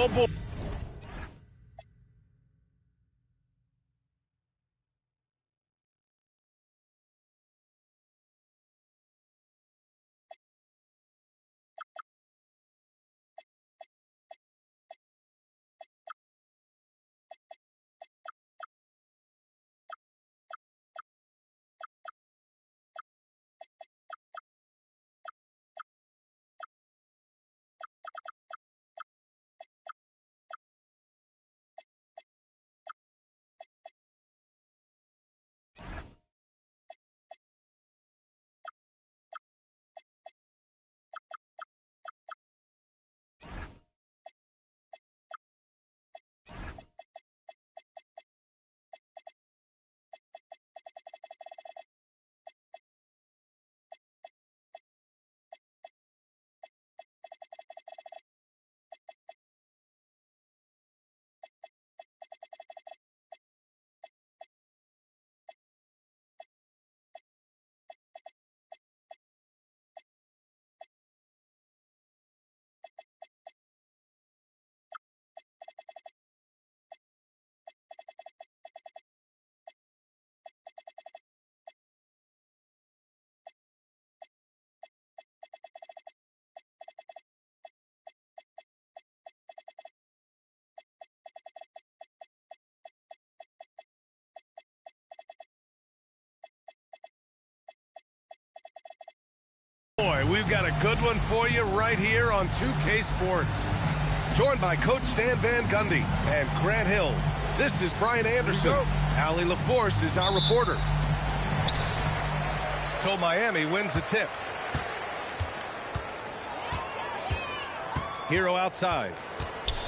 Oh, boy. Boy, we've got a good one for you right here on 2K Sports. Joined by Coach Stan Van Gundy and Grant Hill. This is Brian Anderson. Allie LaForce is our reporter. So Miami wins the tip. Hero outside.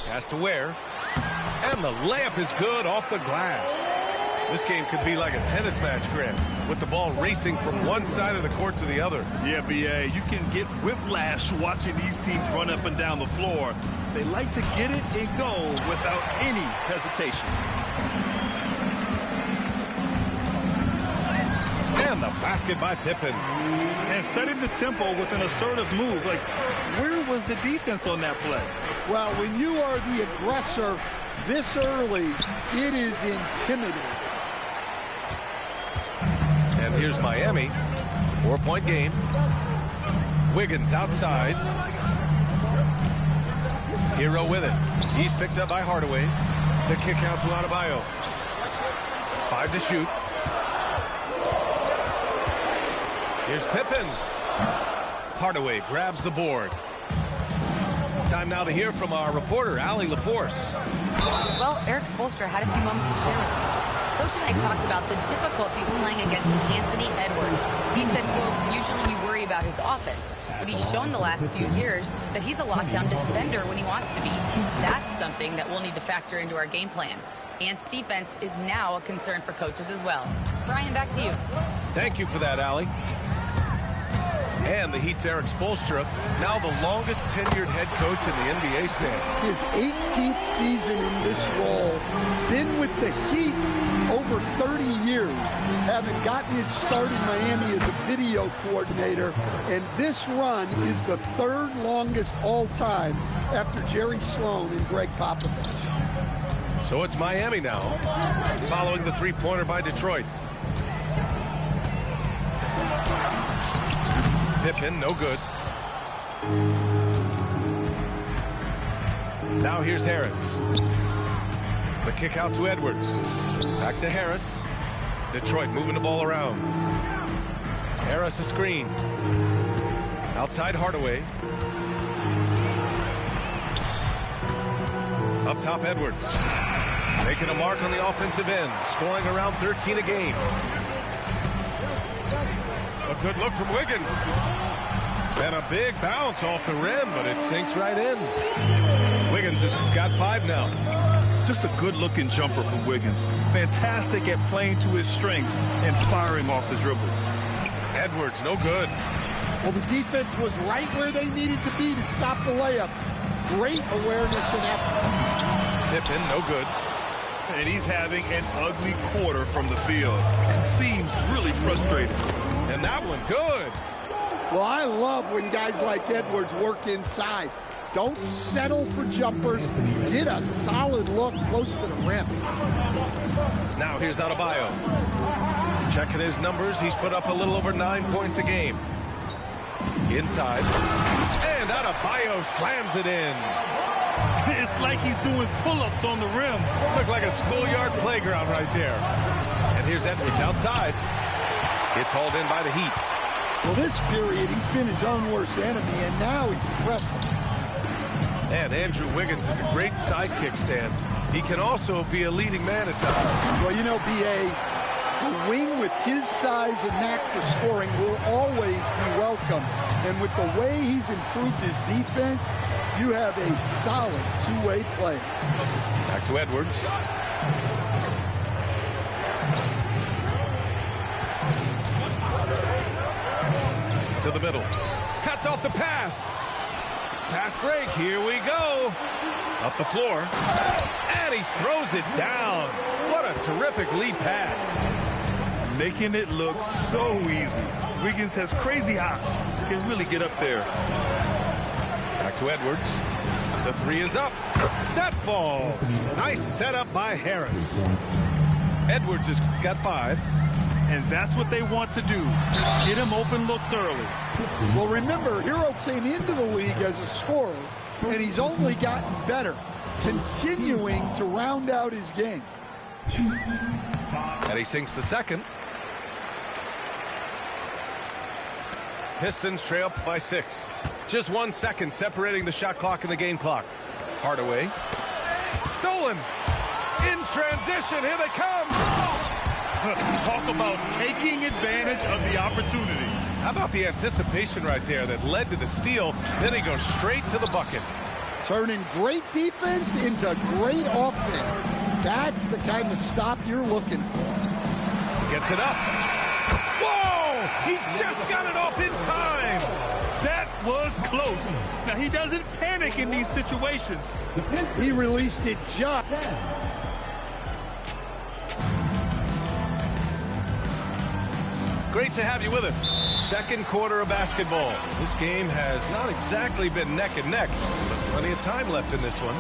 Pass to Ware. And the layup is good off the glass. This game could be like a tennis match, Grant, with the ball racing from one side of the court to the other. Yeah, B.A., you can get whiplash watching these teams run up and down the floor. They like to get it and go without any hesitation. And the basket by Pippen. And setting the tempo with an assertive move. Like, where was the defense on that play? Well, when you are the aggressor this early, it is intimidating. And here's Miami. 4-point game. Wiggins outside. Hero with it. He's picked up by Hardaway. The kick out to Adebayo. 5 to shoot. Here's Pippen. Hardaway grabs the board. Time now to hear from our reporter, Allie LaForce. Well, Erik Spoelstra had a few moments to share with me. Coach and I talked about the difficulties playing against Anthony Edwards. He said, quote, usually you worry about his offense, but he's shown the last few years that he's a lockdown defender when he wants to be. That's something that we'll need to factor into our game plan. Ant's defense is now a concern for coaches as well. Brian, back to you. Thank you for that, Allie. And the Heat's Erik Spoelstra, now the longest tenured head coach in the NBA stand. His 18th season in this role, been with the Heat over 30 years, having gotten his start in Miami as a video coordinator, and this run is the third longest all time after Jerry Sloan and Greg Popovich. So it's Miami now, following the three-pointer by Detroit. Pippen, no good. Now here's Harris. The kick out to Edwards. Back to Harris. Detroit moving the ball around. Harris a screen. Outside Hardaway. Up top Edwards. Making a mark on the offensive end. Scoring around 13 a game. A good look from Wiggins. And a big bounce off the rim, but it sinks right in. Wiggins has got 5 now. Just a good-looking jumper from Wiggins. Fantastic at playing to his strengths and firing off the dribble. Edwards, no good. Well, the defense was right where they needed to be to stop the layup. Great awareness and effort. Pippen, no good. And he's having an ugly quarter from the field. It seems really frustrated. And that one, good. Well, I love when guys like Edwards work inside. Don't settle for jumpers. Get a solid look close to the rim. Now here's Adebayo. Checking his numbers, he's put up a little over 9 points a game. Inside. And Adebayo slams it in. It's like he's doing pull-ups on the rim. Looked like a schoolyard playground right there. And here's Edwards outside. It's hauled in by the Heat. Well, this period, he's been his own worst enemy, and now he's pressing. And Andrew Wiggins is a great sidekick, Stan. He can also be a leading man at times. Well, you know, B.A., a wing with his size and knack for scoring will always be welcome. And with the way he's improved his defense, you have a solid two-way player. Back to Edwards. To the middle. Cuts off the pass. Fast break. Here we go. Up the floor. And he throws it down. What a terrific lead pass. Making it look so easy. Wiggins has crazy hops. Can really get up there. Back to Edwards. The three is up. That falls. Nice setup by Harris. Edwards has got 5. And that's what they want to do. Get him open looks early. Well, remember, Hero came into the league as a scorer, and he's only gotten better, continuing to round out his game. And he sinks the second. Pistons trail by 6. Just 1 second separating the shot clock and the game clock. Hardaway. Stolen. In transition. Here they come. Talk about taking advantage of the opportunity. How about the anticipation right there that led to the steal? Then he goes straight to the bucket. Turning great defense into great offense. That's the kind of stop you're looking for. He gets it up. Whoa! He just got it off in time. That was close. Now, he doesn't panic in these situations. He released it just. Great to have you with us. Second quarter of basketball. This game has not exactly been neck and neck, but plenty of time left in this one.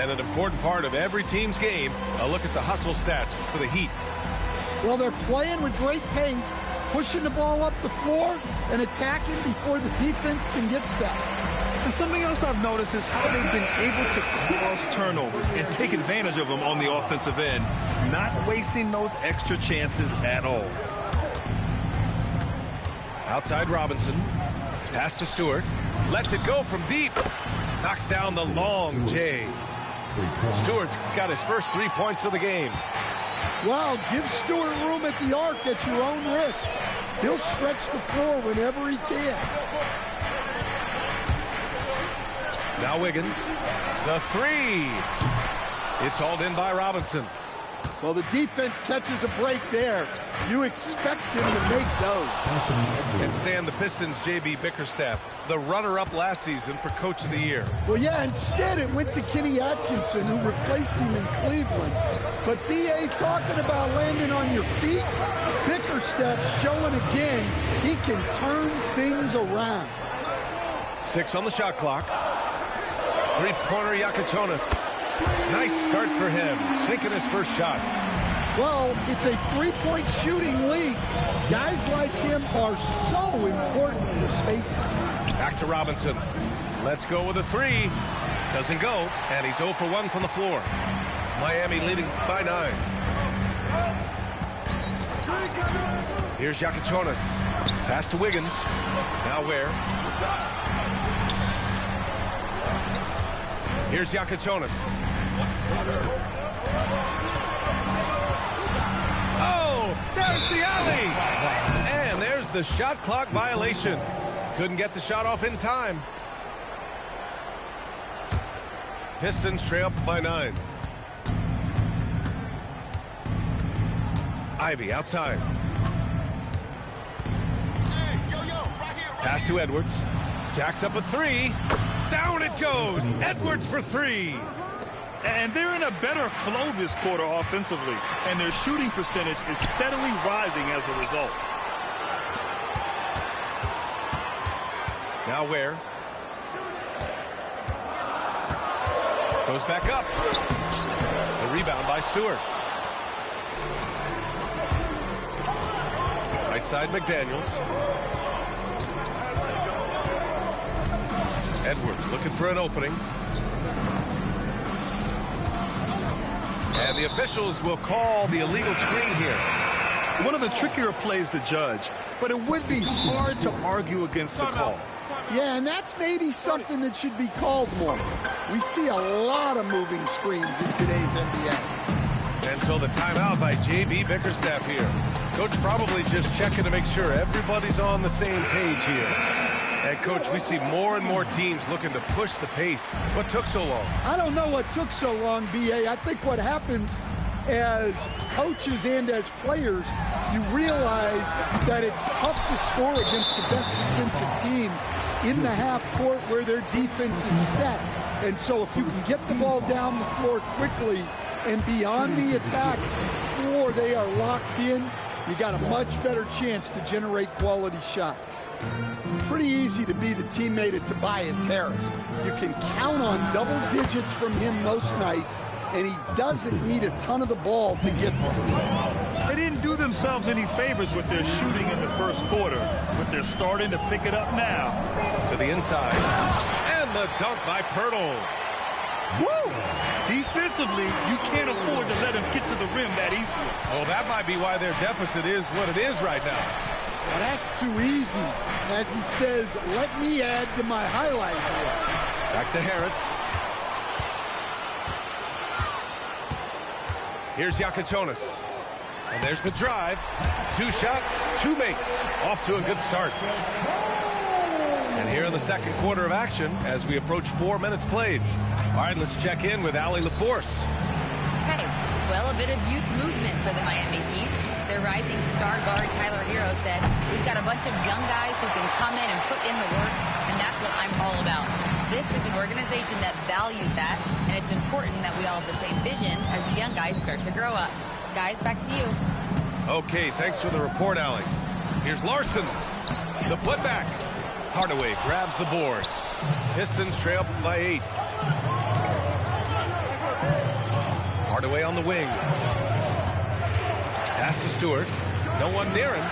And an important part of every team's game, a look at the hustle stats for the Heat. Well, they're playing with great pace, pushing the ball up the floor and attacking before the defense can get set. And something else I've noticed is how they've been able to cause turnovers and take advantage of them on the offensive end, not wasting those extra chances at all. Outside Robinson. Pass to Stewart. Lets it go from deep. Knocks down the long J. Stewart's got his first 3 points of the game. Well, give Stewart room at the arc at your own risk. He'll stretch the floor whenever he can. Now Wiggins. The 3. It's hauled in by Robinson. Well, the defense catches a break there. You expect him to make those. And Stan, the Pistons' J.B. Bickerstaff, the runner-up last season for Coach of the Year. Well, yeah, instead it went to Kenny Atkinson, who replaced him in Cleveland. But B.A. talking about landing on your feet, Bickerstaff showing again he can turn things around. 6 on the shot clock. Three-pointer Yakachonis. Nice start for him, sinking his first shot. Well, it's a three-point shooting league. Guys like him are so important for spacing. Back to Robinson. Let's go with a 3. Doesn't go, and he's 0 for 1 from the floor. Miami leading by 9. Here's Yakachonis. Pass to Wiggins. Now where? Here's Yakachonis. Oh, there's the alley. And there's the shot clock violation. Couldn't get the shot off in time. Pistons trail by 9. Ivy outside. Pass to Edwards. Jacks up a 3. Down it goes. Edwards for 3. And they're in a better flow this quarter offensively, and their shooting percentage is steadily rising as a result. Now where? Goes back up. The rebound by Stewart. Right side, McDaniels. Edwards looking for an opening. And the officials will call the illegal screen here. One of the trickier plays to judge, but it would be hard to argue against the call. Yeah, and that's maybe something that should be called more. We see a lot of moving screens in today's NBA. And so the timeout by J.B. Bickerstaff here. Coach probably just checking to make sure everybody's on the same page here. And, Coach, we see more and more teams looking to push the pace. What took so long? I don't know what took so long, B.A. I think what happens as coaches and as players, you realize that it's tough to score against the best defensive teams in the half court where their defense is set. And so if you can get the ball down the floor quickly and beyond the attack before they are locked in, you got a much better chance to generate quality shots. Pretty easy to be the teammate of Tobias Harris. You can count on double digits from him most nights, and he doesn't need a ton of the ball to get there. They didn't do themselves any favors with their shooting in the first quarter, but they're starting to pick it up now. To the inside. And the dunk by Pirtle. Woo! Defensively, you can't afford to let him get to the rim that easily. Oh, that might be why their deficit is what it is right now. Well, that's too easy. As he says, let me add to my highlight reel. Back to Harris. Here's Yakachonis. And there's the drive. 2 shots, 2 makes. Off to a good start. And here in the second quarter of action as we approach 4 minutes played. All right, let's check in with Allie LaForce. Okay, well, a bit of youth movement for the Miami Heat. Their rising star guard, Tyler Hero, said, we've got a bunch of young guys who can come in and put in the work, and that's what I'm all about. This is an organization that values that, and it's important that we all have the same vision as the young guys start to grow up. Guys, back to you. Okay, thanks for the report, Allie. Here's Larson. The putback. Hardaway grabs the board. Pistons trail by 8. Hardaway on the wing. Pass to Stewart. No one near him.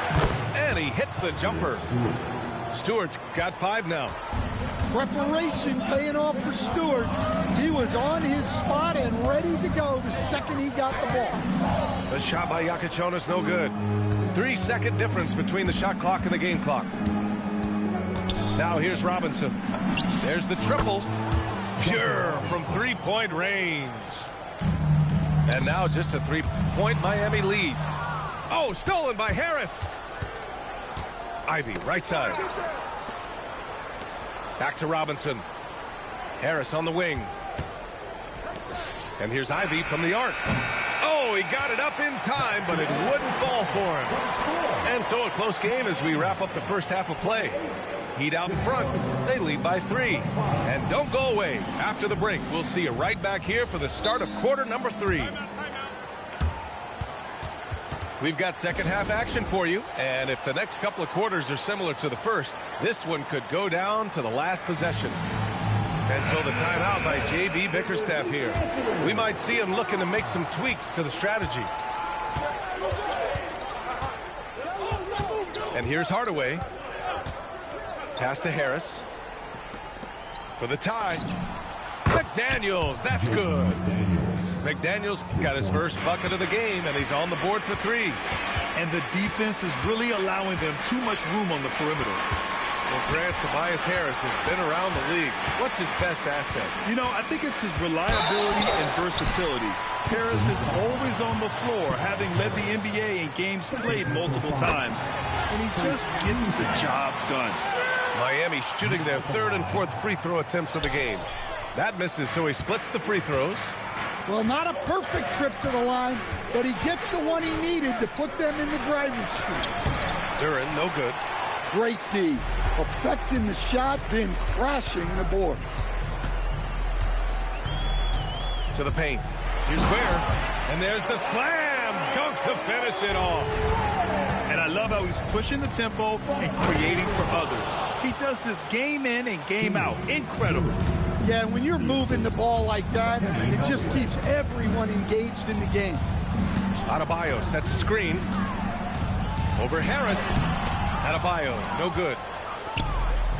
And he hits the jumper. Stewart's got 5 now. Preparation paying off for Stewart. He was on his spot and ready to go the second he got the ball. The shot by Yakachonis, no good. 3-second difference between the shot clock and the game clock. Now here's Robinson. There's the triple. Pure from 3-point range. And now just a 3-point Miami lead. Oh, stolen by Harris. Ivy, right side. Back to Robinson. Harris on the wing. And here's Ivy from the arc. Oh, he got it up in time, but it wouldn't fall for him. And so a close game as we wrap up the first half of play. Heat out in front. They lead by 3. And don't go away. After the break, we'll see you right back here for the start of quarter number 3. We've got second half action for you, and if the next couple of quarters are similar to the first, this one could go down to the last possession. And so the timeout by J.B. Bickerstaff here. We might see him looking to make some tweaks to the strategy. And here's Hardaway. Pass to Harris. For the tie. McDaniels, that's good. McDaniels got his first bucket of the game, and he's on the board for 3. And the defense is really allowing them too much room on the perimeter. Well, Grant, Tobias Harris has been around the league. What's his best asset? You know, I think it's his reliability and versatility. Harris is always on the floor, having led the NBA in games played multiple times. And he just gets the job done. Miami shooting their 3rd and 4th free throw attempts of the game. That misses, so he splits the free throws. Well, not a perfect trip to the line, but he gets the one he needed to put them in the driver's seat. Duren, no good. Great D. Affecting the shot, then crashing the board. To the paint. Here's Ware. And there's the slam dunk to finish it off. And I love how he's pushing the tempo and creating for others. He does this game in and game out. Incredible. Yeah, when you're moving the ball like that, it just keeps everyone engaged in the game. Adebayo sets a screen. Over Harris. Adebayo, no good.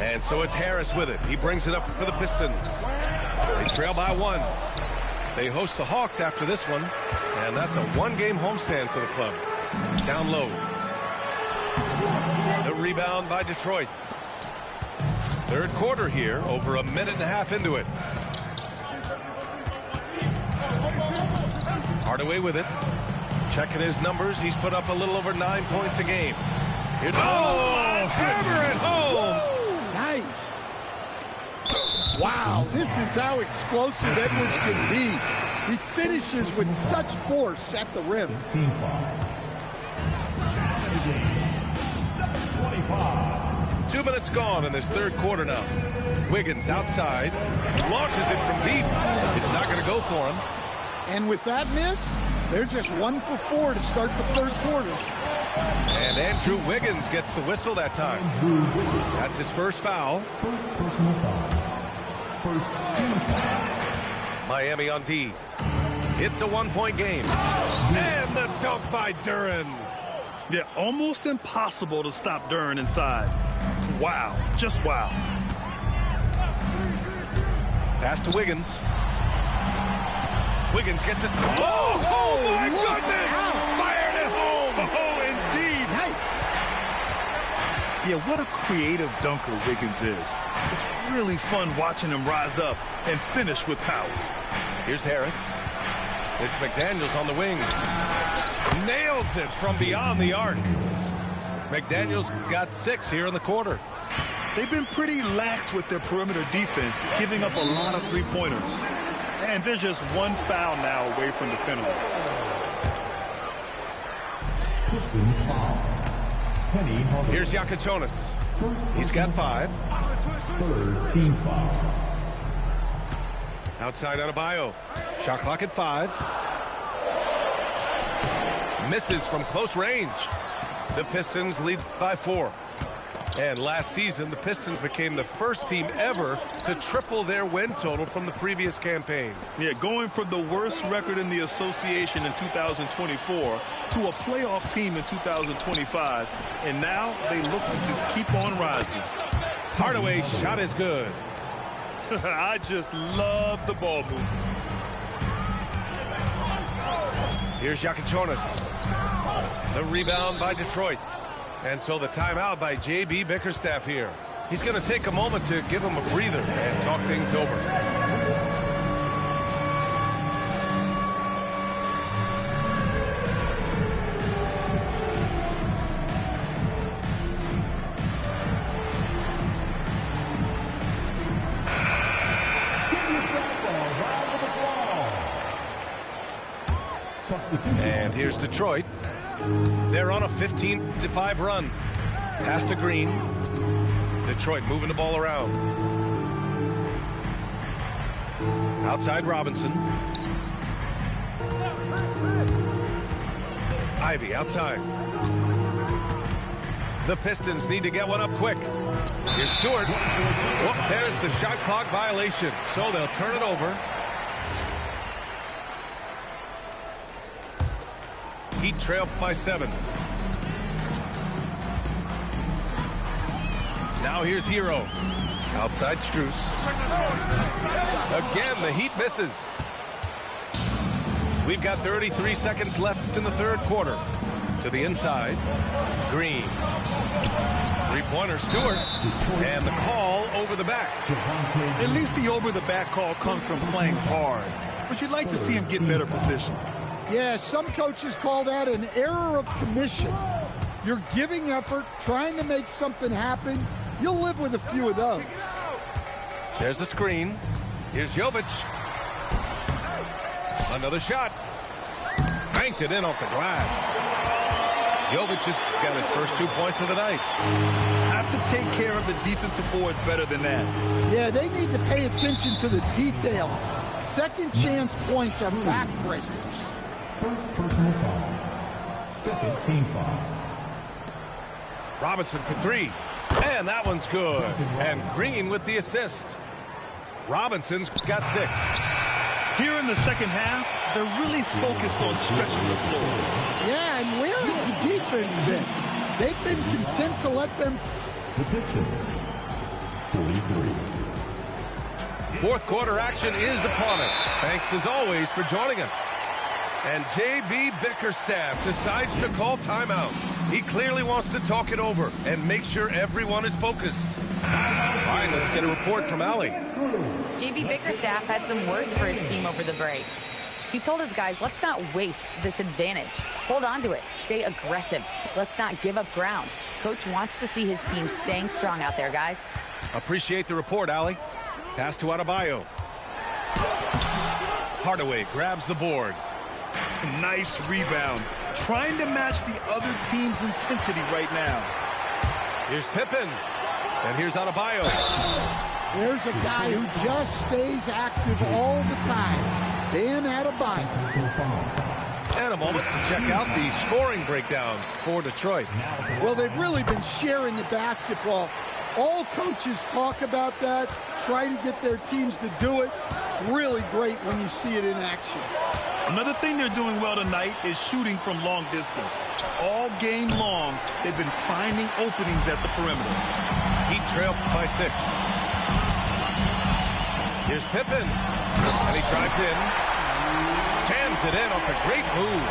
And so it's Harris with it. He brings it up for the Pistons. They trail by 1. They host the Hawks after this one, and that's a 1-game homestand for the club. Down low. The rebound by Detroit. Third quarter here, over a minute and a half into it. Hardaway with it. Checking his numbers. He's put up a little over 9 points a game. Hammer it home. Nice. Wow, this is how explosive Edwards can be. He finishes with such force at the rim. 2 minutes gone in this third quarter now. Wiggins outside. Launches it from deep. It's not going to go for him. And with that miss, they're just 1 for 4 to start the third quarter. And Andrew Wiggins gets the whistle that time. That's his first foul. First personal foul. First team foul. Miami on D. It's a 1-point game. And the dunk by Duren. Yeah, almost impossible to stop Duren inside. Wow, just wow. Pass to Wiggins. Wiggins gets this. Oh my goodness! Fired it home! Oh, indeed. Nice. Yeah, what a creative dunker Wiggins is. It's really fun watching him rise up and finish with power. Here's Harris. It's McDaniels on the wing. Nails it from beyond the arc. McDaniels got 6 here in the quarter. They've been pretty lax with their perimeter defense, giving up a lot of three-pointers. And there's just 1 foul now away from the penalty. Pistons foul. Penny Hardaway. Here's Yakichonis. He's got 5. Third team foul. Outside Adebayo. Shot clock at 5. Misses from close range. The Pistons lead by 4. And last season, the Pistons became the first team ever to triple their win total from the previous campaign. Yeah, going from the worst record in the association in 2024 to a playoff team in 2025. And now they look to just keep on rising. Hardaway's shot is good. I just love the ball movement. Here's Yakichonis. The rebound by Detroit. And so the timeout by J.B. Bickerstaff here. He's going to take a moment to give him a breather and talk things over. And here's Detroit. They're on a 15-5 run. Pass to Green. Detroit moving the ball around. Outside Robinson. Ivy outside. The Pistons need to get one up quick. Here's Stewart. Whoop, there's the shot clock violation. So they'll turn it over. Heat trail by 7. Now here's Hero. Outside Strus. Again, the Heat misses. We've got 33 seconds left in the third quarter. To the inside. Green. Three-pointer Stewart. And the call over the back. At least the over-the-back call comes from playing hard. But you'd like to see him get in better position. Yeah, some coaches call that an error of commission. You're giving effort, trying to make something happen. You'll live with a few of those. There's a screen. Here's Jovic. Another shot. Banked it in off the glass. Jovic has got his first 2 points of the night. Have to take care of the defensive boards better than that. Yeah, they need to pay attention to the details. Second chance points are backbreakers. First personal foul. Second team foul. Robinson for 3. And that one's good. And Green with the assist. Robinson's got 6. Here in the second half, they're really focused on stretching the floor. Yeah, and where has the defense been? They've been content to let them... The Pistons, 43. Fourth quarter action is upon us. Thanks as always for joining us. And J.B. Bickerstaff decides to call timeout. He clearly wants to talk it over and make sure everyone is focused. All right, let's get a report from Allie. J.B. Bickerstaff had some words for his team over the break. He told his guys, let's not waste this advantage. Hold on to it. Stay aggressive. Let's not give up ground. Coach wants to see his team staying strong out there, guys. Appreciate the report, Allie. Pass to Adebayo. Hardaway grabs the board. Nice rebound. Trying to match the other team's intensity right now. Here's Pippen. And here's Adebayo. There's a guy who just stays active all the time. Bam Adebayo. And a moment to check out the scoring breakdown for Detroit. Well, they've really been sharing the basketball. All coaches talk about that, try to get their teams to do it. Really great when you see it in action. Another thing they're doing well tonight is shooting from long distance. All game long, they've been finding openings at the perimeter. Heat trail by 6. Here's Pippen. And he drives in. Jams it in off a great move.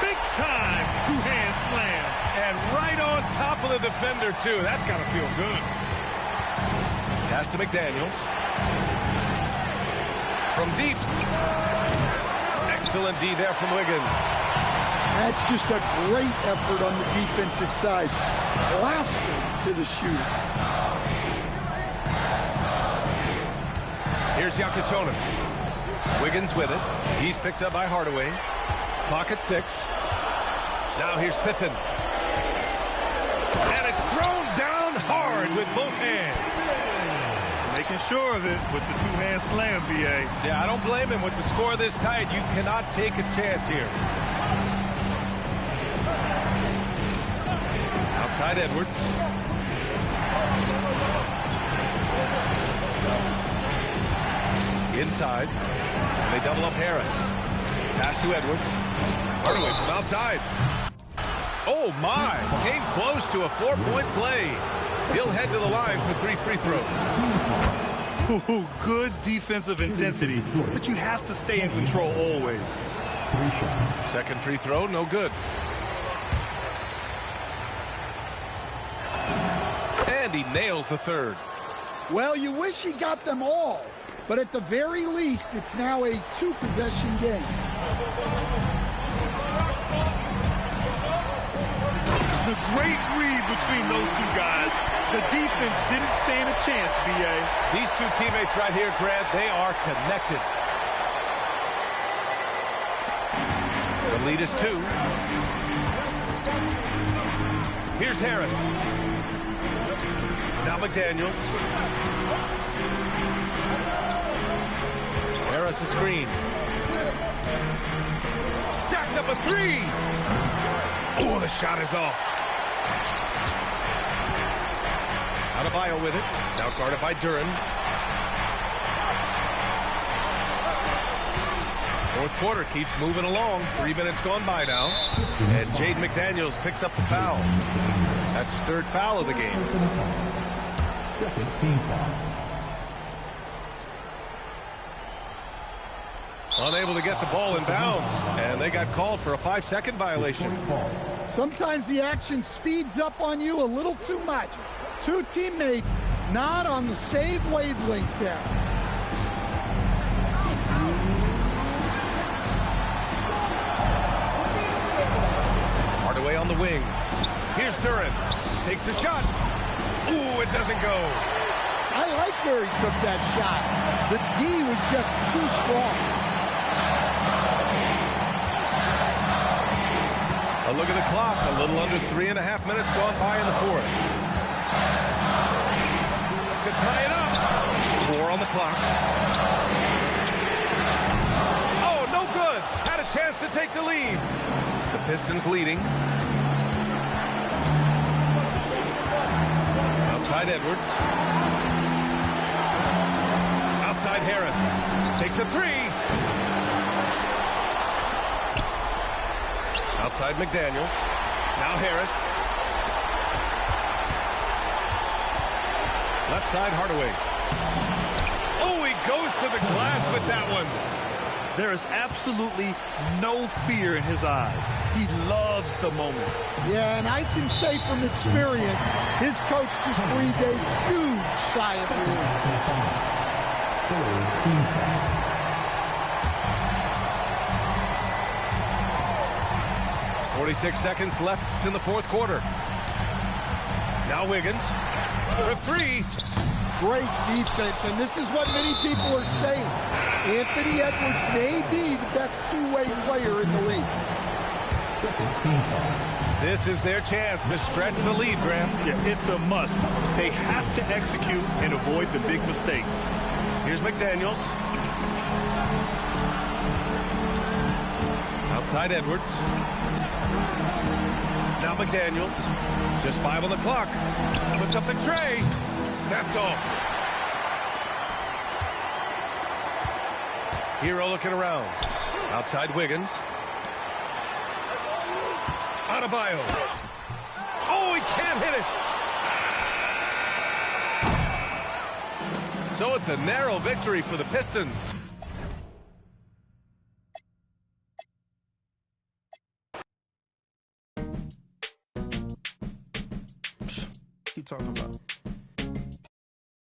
Big time two-hand slam. And right on top of the defender, too. That's got to feel good. Pass to McDaniels. From deep. Excellent D there from Wiggins. That's just a great effort on the defensive side. Blasting to the shooter. Here's Yakitonis. Wiggins with it. He's picked up by Hardaway. Clock at 6. Now here's Pippen. And it's thrown down hard with both hands. Making sure of it with the two-hand slam, B.A. Yeah, I don't blame him. With the score this tight, you cannot take a chance here. Outside Edwards. Inside. They double up Harris. Pass to Edwards. Hardaway from outside. Oh, my. Came close to a 4-point play. He'll head to the line for 3 free throws. Ooh, good defensive intensity, but you have to stay in control always. 3 shots. Second free throw, no good. And he nails the third. Well, you wish he got them all, but at the very least, it's now a 2-possession game. The great read between those two guys. The defense didn't stand a chance, B.A. These two teammates right here, Grant, they are connected. The lead is 2. Here's Harris. Now McDaniels. Harris a screen. Jacks up a 3. Oh, the shot is off. Adebayo with it. Now guarded by Duren. Fourth quarter keeps moving along. 3 minutes gone by now. And Jaden McDaniels picks up the foul. That's his 3rd foul of the game. Second team foul. Unable to get the ball in bounds. And they got called for a 5-second violation. Sometimes the action speeds up on you a little too much. Two teammates not on the same wavelength there. Hardaway on the wing. Here's Duren. Takes the shot. Ooh, it doesn't go. I like where he took that shot. The D was just too strong. A look at the clock. A little under 3.5 minutes gone by in the 4th. To tie it up. 4 on the clock. Oh, no good. Had a chance to take the lead. The Pistons leading. Outside Edwards. Makes a three. Outside McDaniels. Now Harris. Left side Hardaway. Oh, he goes to the glass with that one. There is absolutely no fear in his eyes. He loves the moment. Yeah, and I can say from experience, his coach just breathed a huge sigh of relief. 46 seconds left in the fourth quarter. Now Wiggins for three. Great defense, and this is what many people are saying. Anthony Edwards may be the best two-way player in the league. This is their chance to stretch the lead, Graham. Yeah, it's a must. They have to execute and avoid the big mistake. Here's McDaniels. Outside Edwards. Now McDaniels. Just 5 on the clock. Puts up the tray. That's off. Hero looking around. Outside Wiggins. Adebayo. Oh, he can't hit it. So it's a narrow victory for the Pistons. He talking about